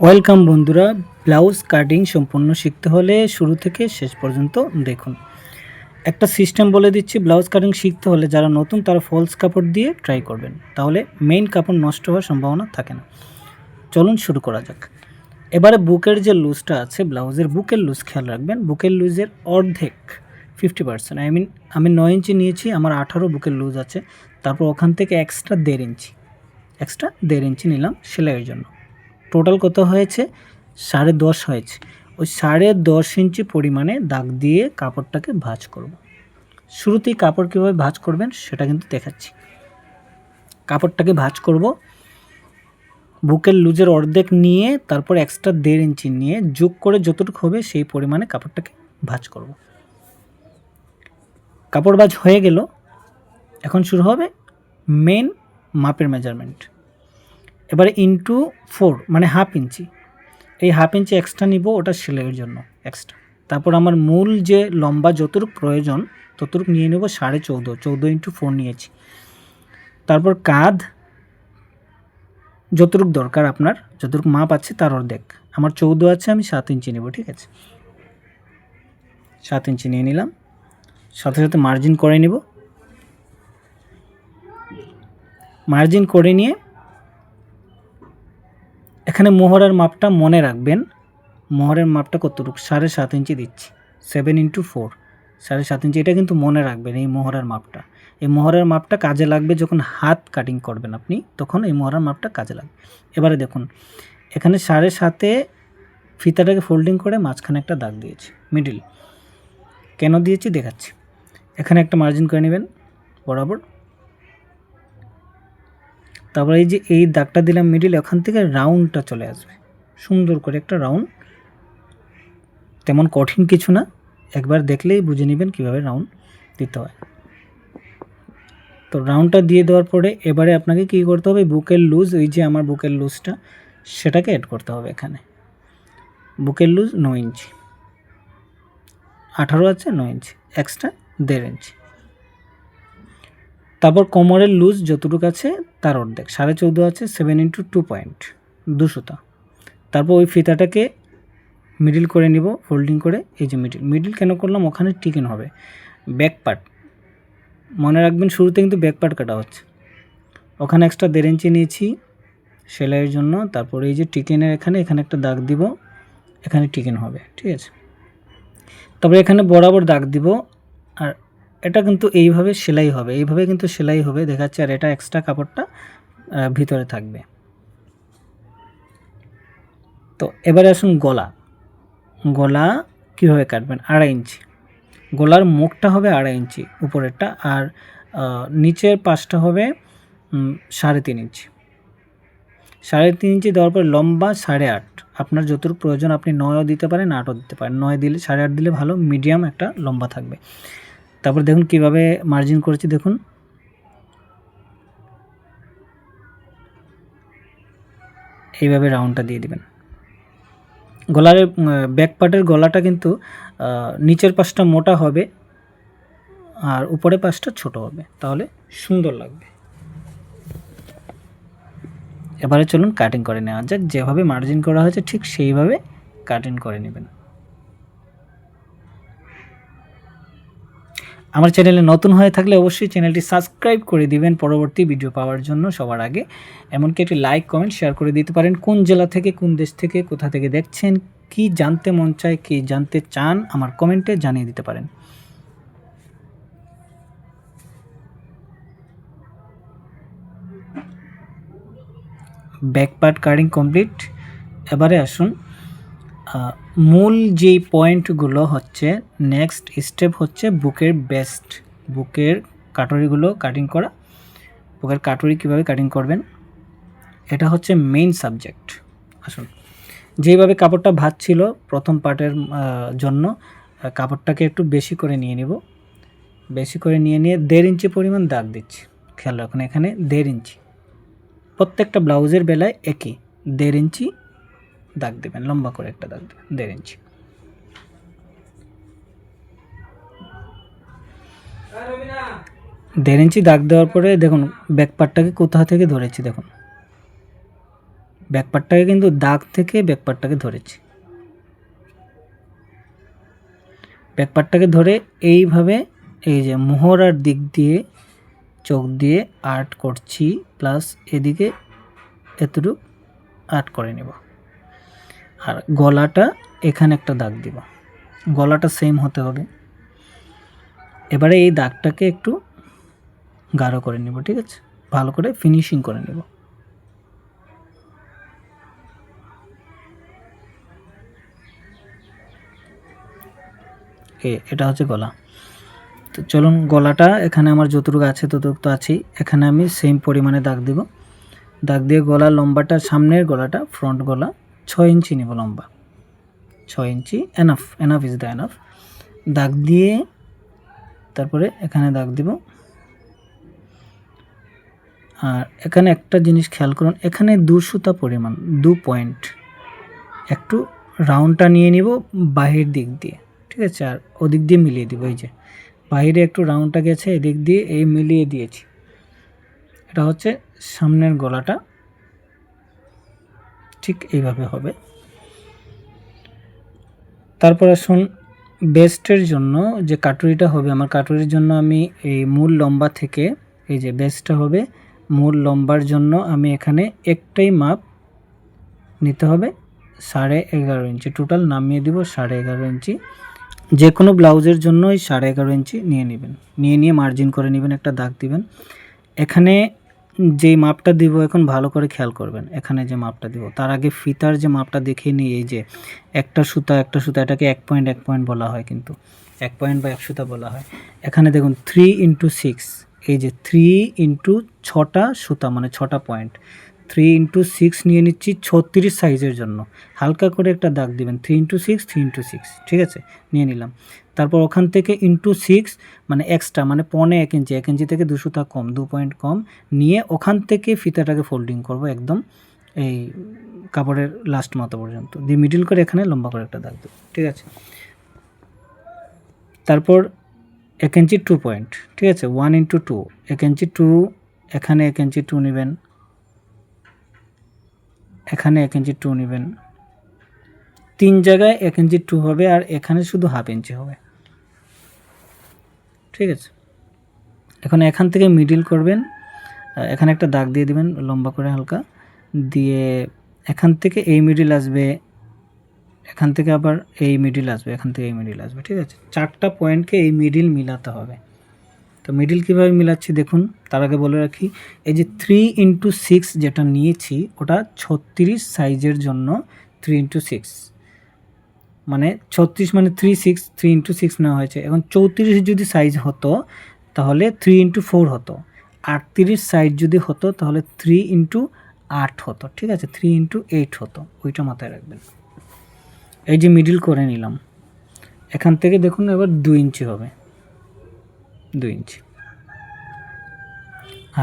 Welcome বন্ধুরা। Blouse cutting সম্পূর্ণ শিখতে হলে শুরু থেকে শেষ পর্যন্ত দেখুন। একটা সিস্টেম বলে দিচ্ছি। ব্লাউজ কাটিং শিখতে হলে যারা নতুন তারা ফলস কাপড় দিয়ে ট্রাই করবেন, তাহলে মেইন কাপড় নষ্ট হওয়ার সম্ভাবনা থাকে না। চলুন শুরু করা যাক। এবারে বুকের যে লুজটা আছে, ব্লাউজের বুকের লুজ খেয়াল রাখবেন। বুকের লুজের অর্ধেক 50%, আমি 9 ইঞ্চি নিয়েছি, আমার 18 বুকের লুজ আছে। তারপর ওখান থেকে এক্সট্রা 1.5 ইঞ্চি নিলাম সেলাইয়ের জন্য। টোটাল কত হয়েছে? 10.5 হয়েছে। ওই 10.5 ইঞ্চি পরিমাণে দাগ দিয়ে কাপড়টাকে ভাঁজ করব। শুরুতেই কাপড় কীভাবে ভাঁজ করবেন সেটা কিন্তু দেখাচ্ছি। কাপড়টাকে ভাঁজ করব বুকের লুজের অর্ধেক নিয়ে, তারপর এক্সট্রা 1.5 ইঞ্চি নিয়ে যোগ করে যতটুকু হবে সেই পরিমাণে কাপড়টাকে ভাঁজ করব। কাপড় ভাঁজ হয়ে গেল। এখন শুরু হবে মেন মাপের মেজারমেন্ট। এবারে ইন্টু 4 মানে 1/2 ইঞ্চি, এই 1/2 ইঞ্চি এক্সট্রা নিব, ওটা সেলাইয়ের জন্য এক্সট্রা। তারপর আমার মূল যে লম্বা যতটুকু প্রয়োজন ততটুকু নিয়ে নেব 14.5 ইন্টু 4 নিয়েছি। তারপর কাঁধ যতটুকু দরকার, আপনার যতটুকু মাপ আছে তার অর্ধেক। আমার 14 আছে, আমি 7 ইঞ্চি নেব, ঠিক আছে। 7 ইঞ্চি নিয়ে নিলাম, সাথে সাথে মার্জিন করে নিব। মার্জিন করে নিয়ে এখানে মোহরের মাপটা মনে রাখবেন। মোহরের মাপটা কতটুকু? 7.5 ইঞ্চি দিচ্ছি। 7 ইন্টু 4 7.5 ইঞ্চি, এটা কিন্তু মনে রাখবেন। এই মোহরের মাপটা, এই মোহরের মাপটা কাজে লাগবে যখন হাত কাটিং করবেন আপনি, তখন এই মোহরের মাপটা কাজে লাগবে। এবারে দেখুন, এখানে 7.5-এ ফিতাটাকে ফোল্ডিং করে মাঝখানে একটা দাগ দিয়েছি, মিডিল। কেন দিয়েছি দেখাচ্ছি। এখানে একটা মার্জিন করে নেবেন বরাবর। তারপর এই যে এই দাগটা দিলাম মিডিল, ওখান থেকে রাউন্ডটা চলে আসবে, সুন্দর করে একটা রাউন্ড। তেমন কঠিন কিছু না, একবার দেখলেই বুঝে নেবেন কীভাবে রাউন্ড দিতে হয়। তো রাউন্ডটা দিয়ে দেওয়ার পরে এবারে আপনাকে কী করতে হবে? বুকের লুজ, ওই যে আমার বুকের লুজটা, সেটাকে অ্যাড করতে হবে এখানে। বুকের লুজ 9 ইঞ্চি, 18 আছে, 9 ইঞ্চি এক্সট্রা 1.5 ইঞ্চি। তারপর কোমরের লুজ যতটুকু আছে তার অর্ধেক, 14.5 আছে, 7 ইন্টু 2 পয়েন্ট, 2 সুতা। তারপর ওই ফিতাটাকে মিডিল করে নিব ফোল্ডিং করে। এই যে মিডিল কেন করলাম? ওখানে টিকেন হবে ব্যাক পার্ট, মনে রাখবেন শুরুতে কিন্তু ব্যাক পার্ট কাটা হচ্ছে। ওখানে এক্সট্রা 1.5 ইঞ্চি নিয়েছি সেলাইয়ের জন্য। তারপর এই যে টিকেনের এখানে একটা দাগ দিব, এখানে টিকেন হবে, ঠিক আছে। তারপরে এখানে বরাবর দাগ দিব, আর এটা কিন্তু এইভাবে সেলাই হবে, এইভাবে কিন্তু সেলাই হবে দেখাচ্ছে। আর এটা এক্সট্রা কাপড়টা ভিতরে থাকবে। তো এবারে আসুন গলা কীভাবে কাটবেন? 2.5 ইঞ্চি। গলার মুখটা হবে 2.5 ইঞ্চি উপরেরটা, আর নিচের পাশটা হবে 3.5 ইঞ্চি। 3.5 ইঞ্চি দেওয়ার পর লম্বা 8.5, আপনার যতটুকু প্রয়োজন আপনি 9ও দিতে পারেন, 8ও দিতে পারেন। 9 দিলে 8.5 দিলে ভালো, মিডিয়াম একটা লম্বা থাকবে। তারপর দেখুন কিভাবে মার্জিন করেছি, দেখুন এইভাবে রাউন্ডটা দিয়ে দিবেন। গলার ব্যাক পার্টের গলাটা কিন্তু নিচের পাশটা মোটা হবে আর উপরের পাশটা ছোট হবে, তাহলে সুন্দর লাগবে। এবারে চলুন কাটিং করে নেওয়া যাক। যেভাবে মার্জিন করা হয়েছে ঠিক সেইভাবে কাটিং করে নেবেন। আমার চ্যানেলে নতুন হয়ে থাকলে অবশ্যই চ্যানেলটি সাবস্ক্রাইব করে দিবেন পরবর্তী ভিডিও পাওয়ার জন্য সবার আগে। এমনকি একটি লাইক কমেন্ট শেয়ার করে দিতে পারেন। কোন জেলা থেকে, কোন দেশ থেকে, কোথা থেকে দেখছেন, কি জানতে মন চায়, কি জানতে চান, আমার কমেন্টে জানিয়ে দিতে পারেন। Back part cutting complete. এবারে আসুন মূল যেই পয়েন্টগুলো হচ্ছে, নেক্সট স্টেপ হচ্ছে বুকের বেস্ট, বুকের কাটরিগুলো কাটিং করা। বুকের কাটরি কীভাবে কাটিং করবেন এটা হচ্ছে মেইন সাবজেক্ট। আসুন, যেইভাবে কাপড়টা ভাঁজ ছিল প্রথম পার্টের জন্য, কাপড়টাকে একটু বেশি করে নিয়ে নেব। বেশি করে নিয়ে 1.5 ইঞ্চি পরিমাণ দাগ দিচ্ছি। খেয়াল রাখুন, এখানে 1.5 ইঞ্চি, প্রত্যেকটা ব্লাউজের বেলায় একই 1.5 ইঞ্চি দাগ দেবেন, লম্বা করে একটা দাগ দেবেন 1.5 ইঞ্চি। দেড় ইঞ্চি দাগ দেওয়ার পরে দেখুন ব্যাক পার্টটাকে কোথা থেকে ধরেছি, দেখুন ব্যাকপার্টটাকে কিন্তু দাগ থেকে ব্যাকপার্টটাকে ধরেছি, ব্যাকপার্টটাকে ধরে এইভাবে এই যে মোহরার দিক দিয়ে চোখ দিয়ে আর্ট করছি, প্লাস এদিকে এতটুকু আর্ট করে নেব। আর গলাটা এখানে একটা দাগ দিব, গলাটা সেম হতে হবে। এবারে এই দাগটাকে একটু গাঢ় করে নেব, ঠিক আছে, ভালো করে ফিনিশিং করে নেব। এটা হচ্ছে গলা। তো চলুন, গলাটা এখানে আমার যতটুকু আছে ততটুকু তো আছেই, এখানে আমি সেম পরিমাণে দাগ দিব। দাগ দিয়ে গলার লম্বাটা, সামনের গলাটা, ফ্রন্ট গলা 6 ইঞ্চি নেব লম্বা, 6 inch enough, enough is the enough. দাগ দিয়ে তারপরে এখানে দাগ দিব। আর এখানে একটা জিনিস খেয়াল করুন, এখানে 2 সুতা পরিমাণ, 2 পয়েন্ট একটু রাউন্ডটা নিয়ে নিব বাহির দিক দিয়ে, ঠিক আছে, আর ওদিক দিয়ে মিলিয়ে দিব। এই যে বাইরে একটু রাউন্ডটা গেছে, এদিক দিয়ে এই মিলিয়ে দিয়েছি। এটা হচ্ছে সামনের গলাটা, ঠিক এইভাবে হবে। তারপর আসুন বেস্টের জন্য যে কাটুরিটা হবে, আমার কাটুরির জন্য আমি এই মূল লম্বা থেকে, এই যে বেস্টটা হবে মূল লম্বার জন্য আমি এখানে একটাই মাপ নিতে হবে, 11.5 ইঞ্চি। টোটাল নামিয়ে দিব 11.5 ইঞ্চি। যে কোনো ব্লাউজের জন্য এই 11.5 ইঞ্চি নিয়ে নেবেন, নিয়ে মার্জিন করে নেবেন, একটা দাগ দিবেন। এখানে যেই মাপটা দিব এখন ভালো করে খেয়াল করবেন, এখানে যে মাপটা দিব তার আগে ফিতার যে মাপটা দেখিয়ে নিই। এই যে একটা সুতা এটাকে 1 পয়েন্ট বলা হয়, কিন্তু 1 পয়েন্ট বা 1 সুতা বলা হয়। এখানে দেখুন 3 ইন্টু 6, এই যে 3 ইন্টু 6টা সুতা মানে 6টা পয়েন্ট, 3 ইন্টু 6 নিয়ে নিচ্ছি 36 সাইজের জন্য। হালকা করে একটা দাগ দিবেন, 3 ইন্টু 6, 3 ইন্টু 6, ঠিক আছে, নিয়ে নিলাম। তারপর ওখান থেকে ইন্টু 6 মানে এক্সট্রা, মানে 1.25 ইঞ্চি, 1 ইঞ্চি থেকে 2 সুতা কম, 2 পয়েন্ট কম নিয়ে ওখান থেকে ফিতাটাকে ফোল্ডিং করব একদম এই কাপড়ের লাস্ট মাথা পর্যন্ত, দিয়ে মিডিল করে এখানে লম্বা করে একটা দাগ দেব, ঠিক আছে। তারপর 1 ইঞ্চি 2 পয়েন্ট, ঠিক আছে, 1 ইন্টু 2, 1 ইঞ্চি 2, এখানে 1 ইঞ্চি 2 নেবেন, এখানে 1 ইঞ্চি 2 নেবেন, 3 জায়গায় 1 ইঞ্চি 2 হবে, আর এখানে শুধু হাফ ইঞ্চি হবে, ঠিক আছে। এখন এখান থেকে মিডিল করবেন, এখানে একটা দাগ দিয়ে দিবেন লম্বা করে হালকা, দিয়ে এখান থেকে এই মিডিল আসবে, এখান থেকে আবার এই মিডিল আসবে, এখান থেকে এই মিডিল আসবে, ঠিক আছে। 4টা পয়েন্টকে এই মিডিল মিলাতে হবে। তো মিডিল কীভাবে মিলাচ্ছি দেখুন, তার আগে বলে রাখি, এই যে 3 ইন্টু 6 যেটা নিয়েছি ওটা 36 সাইজের জন্য 3 ইন্টু 6, মানে 36 মানে 3 ইন্টু 6 নেওয়া হয়েছে। এখন 34 যদি সাইজ হতো তাহলে 3 ইন্টু 4 হতো, 38 সাইজ যদি হতো তাহলে 3 ইন্টু 8 হতো, ঠিক আছে, 3 ইন্টু 8 হতো, ওইটা মাথায় রাখবেন। এই যে মিডিল করে নিলাম, এখান থেকে দেখুন এবার 2 ইঞ্চি হবে, 2 ইঞ্চি।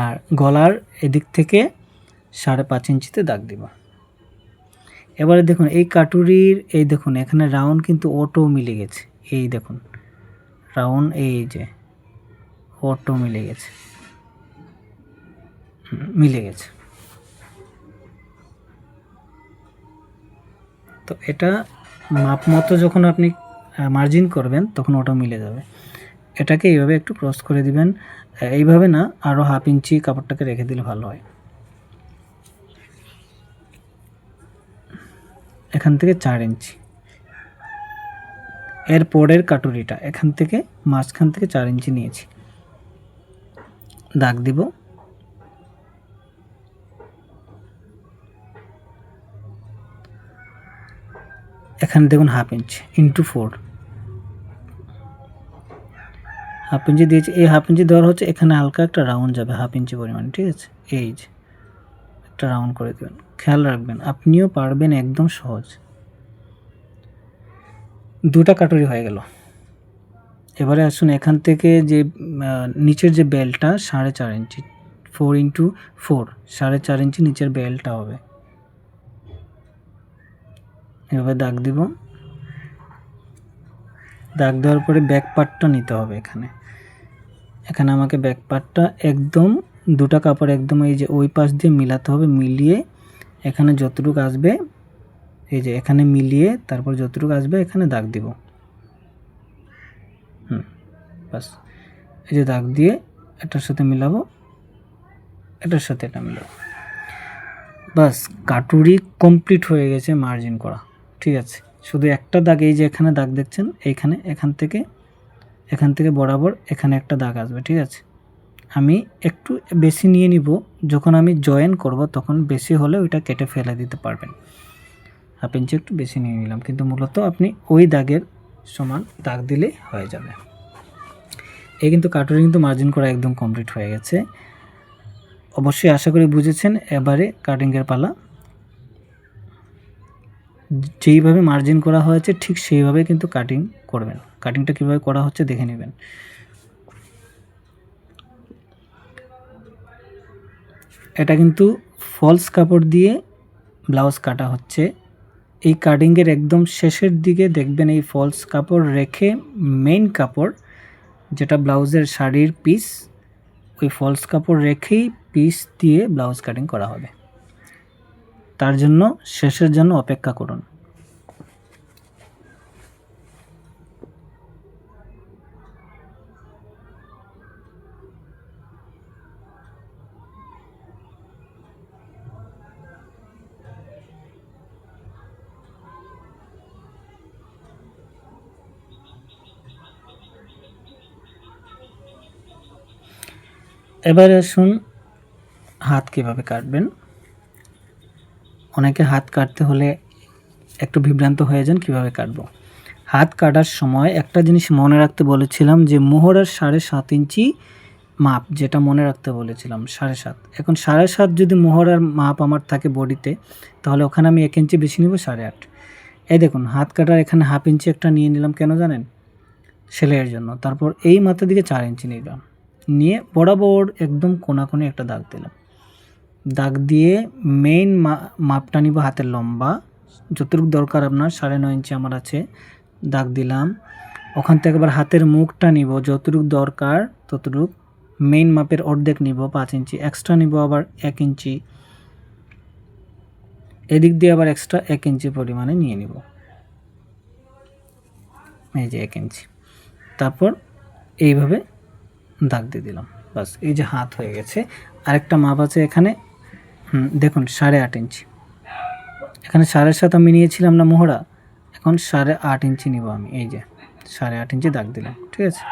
আর গলার এদিক থেকে 5.5 ইঞ্চিতে দাগ দিব। এবারে দেখুন এই কাটুরির, এই দেখুন এখানে রাউন্ড কিন্তু অটো মিলে গেছে, এই দেখুন রাউন্ড, এই যে অটো মিলে গেছে, মিলে গেছে। তো এটা মাপ মতো যখন আপনি মার্জিন করবেন তখন ওটা মিলে যাবে। এটাকে এইভাবে একটু ক্রস করে দিবেন, এইভাবে না, আরও হাফ ইঞ্চি কাপড়টাকে রেখে দিলে ভালো হয়। এখান থেকে 4 ইঞ্চি, এর পরের কাটুরিটা এখান থেকে মাঝখান থেকে 4 ইঞ্চি নিয়েছি, দাগ দিব। এখানে দেখুন half inch into 4, half inch দিয়েছি। এই হাফ ইঞ্চি দেওয়ার হচ্ছে এখানে হালকা একটা রাউন্ড যাবে হাফ ইঞ্চি পরিমাণ, ঠিক আছে, এই যে একটা রাউন্ড করে দেবেন। খেয়াল রাখবেন আপনিও পারবেন, একদম সহজ। 2টা কাটুরি হয়ে গেল। এবারে আসুন এখান থেকে যে নিচের যে বেল্টটা 4.5 ইঞ্চি, 4 ইন্টু 4, 4.5 ইঞ্চি নিচের বেল্টটা হবে। এভাবে দাগ দিব, দাগ দেওয়ার পরে ব্যাক পার্টটা নিতে হবে। এখানে আমাকে ব্যাক পার্টটা একদম 2টা কাপড় একদম এই যে ওই পাশ দিয়ে মিলাতে হবে, মিলিয়ে এখানে যতটুকু আসবে এই যে এখানে মিলিয়ে তারপর যতটুকু আসবে এখানে দাগ দিব। বাস এই যে দাগ দিয়ে এটার সাথে মিলাবো, এটার সাথে এটা মিলাবো। বাস কাটুরি কমপ্লিট হয়ে গেছে মার্জিন করা। ঠিক আছে, শুধু একটা দাগ, এই যে এখানে দাগ দেখছেন, এইখানে এখান থেকে বরাবর এখানে একটা দাগ আসবে। ঠিক আছে, আমি একটু বেশি নিয়ে নিব, যখন আমি জয়েন করব তখন বেশি হলে ওইটা কেটে ফেলে দিতে পারবেন। হাফ ইঞ্চি একটু বেশি নিয়ে নিলাম, কিন্তু মূলত আপনি ওই দাগের সমান দাগ দিলে হয়ে যাবে। এই কিন্তু কাটুরি কিন্তু মার্জিন করা একদম কমপ্লিট হয়ে গেছে। অবশ্যই আশা করি বুঝেছেন। এবারে কাটিংয়ের পালা। যেইভাবে মার্জিন করা হয়েছে ঠিক সেইভাবে কিন্তু কাটিং করবেন। কাটিংটা কীভাবে করা হচ্ছে দেখে নেবেন। এটা কিন্তু ফলস কাপড় দিয়ে ব্লাউজ কাটা হচ্ছে। এই কাটিংয়ের একদম শেষের দিকে দেখবেন এই ফলস কাপড় রেখে মেইন কাপড় যেটা ব্লাউজের শাড়ির পিস, ওই ফলস কাপড় রেখেই পিস দিয়ে ব্লাউজ কাটিং করা হবে। তার জন্য শেষের জন্য অপেক্ষা করুন। এবারে আসুন হাত কীভাবে কাটবেন। অনেকে হাত কাটতে হলে একটু বিভ্রান্ত হয়ে যান কীভাবে কাটবো। হাত কাটার সময় একটা জিনিস মনে রাখতে বলেছিলাম যে মোহরের 7.5 ইঞ্চি মাপ, যেটা মনে রাখতে বলেছিলাম 7.5। এখন 7.5 যদি মোহরের মাপ আমার থাকে বডিতে, তাহলে ওখানে আমি 1 ইঞ্চি বেশি নিব 8.5। এই দেখুন হাত কাটার এখানে হাফ ইঞ্চি একটা নিয়ে নিলাম, কেন জানেন? সেলাইয়ের জন্য। তারপর এই মাথা দিকে 4 ইঞ্চি নিলাম, নিয়ে বরাবর একদম কোনাকুনি একটা দাগ দিলাম। দাগ দিয়ে মেইন মাপটা নিব হাতের লম্বা, যতটুকু দরকার আপনার 9.5 ইঞ্চি আমার আছে, দাগ দিলাম। ওখান থেকে আবার হাতের মুখটা নিব, যতটুকু দরকার ততটুকু, মেইন মাপের অর্ধেক নিব 5 ইঞ্চি, এক্সট্রা নিব আবার 1 ইঞ্চি, এদিক দিয়ে আবার এক্সট্রা 1 ইঞ্চি পরিমাণে নিয়ে নিব, এই যে 1 ইঞ্চি। তারপর এইভাবে দাগ দিয়ে দিলাম। বাস এই যে হাত হয়ে গেছে। আরেকটা মাপ আছে এখানে, দেখুন 8.5 ইঞ্চি। এখানে 7.5 আমি নিয়েছিলাম না মোহরা, এখন 8.5 ইঞ্চি নিব আমি, এই যে 8.5 ইঞ্চি দাগ দিলাম। ঠিক আছে,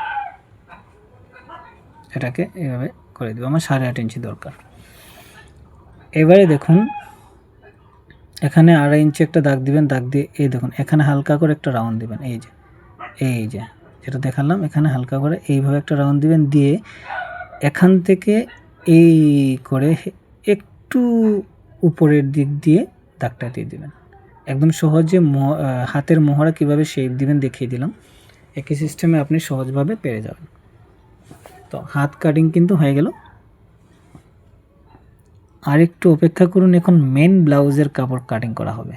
এটাকে এইভাবে করে দেবো, আমার 8.5 ইঞ্চি দরকার। এবারে দেখুন এখানে 2.5 ইঞ্চি একটা দাগ দিবেন, দাগ দিয়ে এই দেখুন এখানে হালকা করে একটা রাউন্ড দিবেন, এই যে যেটা দেখালাম, এখানে হালকা করে এইভাবে একটা রাউন্ড দিবেন, দিয়ে এখান থেকে এই করে একটু উপরের দিক দিয়ে দাগটা দিয়ে দিবেন। একদম সহজে হাতের মোহরা কীভাবে শেপ দিবেন দেখিয়ে দিলাম। একই সিস্টেমে আপনি সহজভাবে পেরে যাবেন। তো হাত কাটিং কিন্তু হয়ে গেল। আর একটু অপেক্ষা করুন, এখন মেন ব্লাউজের কাপড় কাটিং করা হবে।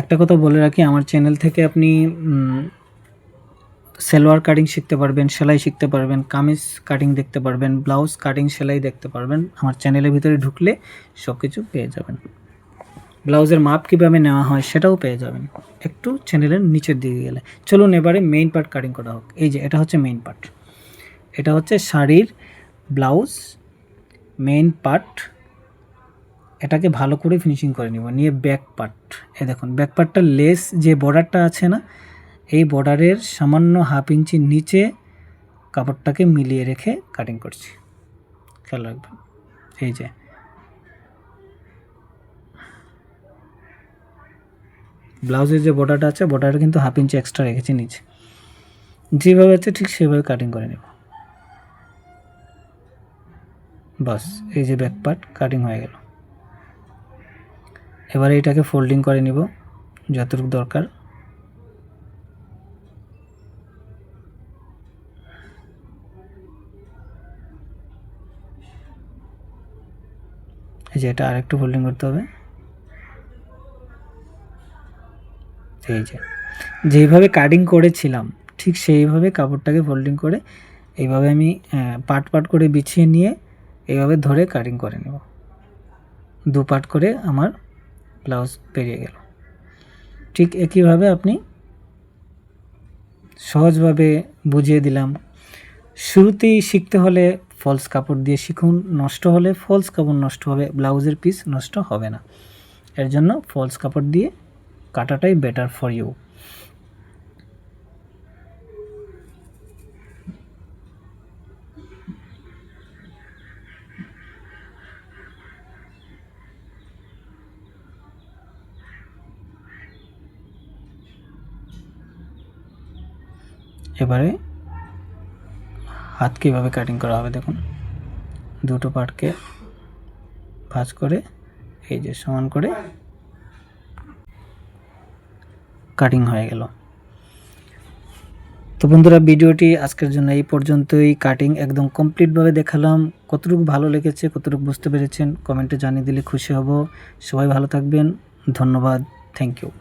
একটা কথা বলে রাখি, আমার চ্যানেল থেকে আপনি সালোয়ার কাটিং শিখতে পারবেন, সেলাই শিখতে পারবেন, কামিজ কাটিং দেখতে পারবেন, ব্লাউজ কাটিং সেলাই দেখতে পারবেন। আমার চ্যানেলের ভিতরে ঢুকলে সব কিছু পেয়ে যাবেন। ব্লাউজের মাপ কীভাবে নেওয়া হয় সেটাও পেয়ে যাবেন একটু চ্যানেলের নিচের দিকে গেলে। চলুন এবারে মেইন পার্ট কাটিং করা হোক। এই যে এটা হচ্ছে মেইন পার্ট, এটা হচ্ছে শাড়ির ব্লাউজ মেইন পার্ট। এটাকে ভালো করে ফিনিশিং করে নিব, নিয়ে ব্যাক পার্ট, এই দেখুন ব্যাক পার্টটা লেস যে বর্ডারটা আছে না, এই বর্ডারের সামান্য 1/2 ইঞ্চি নিচে কাপড়টাকে মিলিয়ে রেখে কাটিং করছি, খেয়াল রাখবেন। এই যে ব্লাউজের যে বর্ডারটা আছে, বর্ডারটা কিন্তু 1/2 ইঞ্চি এক্সট্রা রেখেছি নিচে, যেভাবে আছে ঠিক সেভাবে কাটিং করে নেব। বাস এই যে ব্যাক পার্ট কাটিং হয়ে গেল। এবারে এটাকে ফোল্ডিং করে নিব যতটুকু দরকার। এই যে এটা আরেকটু ফোল্ডিং করতে হবে। এই যে যেভাবে কাটিং করেছিলাম ঠিক সেইভাবে কাপড়টাকে ফোল্ডিং করে এইভাবে আমি পার্ট পার্ট করে বিছিয়ে নিয়ে এইভাবে ধরে কাটিং করে নেব। 2 পার্ট করে আমার ব্লাউজ বেরিয়ে গেল। ঠিক একইভাবে আপনি সহজভাবে বুঝিয়ে দিলাম। শুরুতেই শিখতে হলে ফলস কাপড় দিয়ে শিখুন, নষ্ট হলে ফলস কাপড় নষ্ট হবে, ব্লাউজের পিস নষ্ট হবে না। এর জন্য ফলস কাপড় দিয়ে কাটাটাই বেটার ফর ইউ। এবারে হাত কীভাবে কাটিং করা হবে দেখুন, দুটো পার্টকে ভাঁজ করে এই যে সমান করে কাটিং হয়ে গেল। তো বন্ধুরা, ভিডিওটি আজকের জন্য এই পর্যন্তই। কাটিং একদম কমপ্লিটভাবে দেখালাম। কতটুকু ভালো লেগেছে, কতটুকু বুঝতে পেরেছেন কমেন্টে জানিয়ে দিলে খুশি হব। সবাই ভালো থাকবেন, ধন্যবাদ, থ্যাংক ইউ।